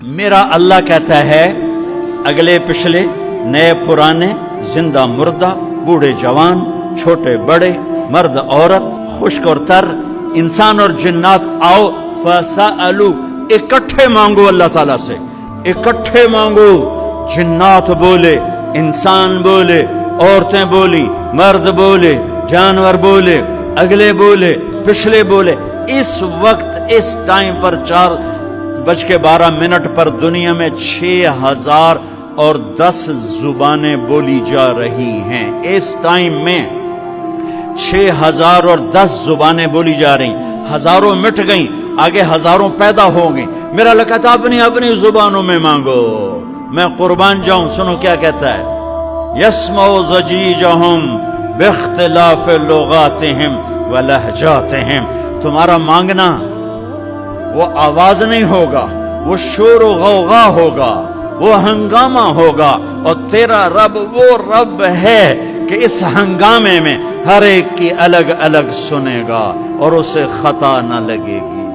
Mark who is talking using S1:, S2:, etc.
S1: میرا اللہ کہتا ہے اگلے پچھلے، نئے پرانے، زندہ مردہ، بوڑھے جوان، چھوٹے بڑے، مرد عورت، خشک اور تر، انسان اور جنات، آؤ فَسَأَلُوا، اکٹھے مانگو اللہ تعالیٰ سے، اکٹھے مانگو۔ جنات بولے، انسان بولے، عورتیں بولی، مرد بولے، جانور بولے، اگلے بولے، پچھلے بولے۔ اس وقت اس ٹائم پر 4:12 پر دنیا میں 6010 زبانیں بولی جا رہی ہیں۔ اس ٹائم میں 6010 زبانیں بولی جا رہی، ہزاروں مٹ گئیں، آگے ہزاروں پیدا ہو گئیں۔ میرا اللہ کہتا ہے اپنی اپنی زبانوں میں مانگو، میں قربان جاؤں۔ سنو کیا کہتا ہے، یسمعُ ضجیجہم باختلاف لغاتہم ولہجاتہم۔ تمہارا مانگنا وہ آواز نہیں ہوگا، وہ شور و غوغا ہوگا، وہ ہنگامہ ہوگا، اور تیرا رب وہ رب ہے کہ اس ہنگامے میں ہر ایک کی الگ الگ سنے گا اور اسے خطا نہ لگے گی۔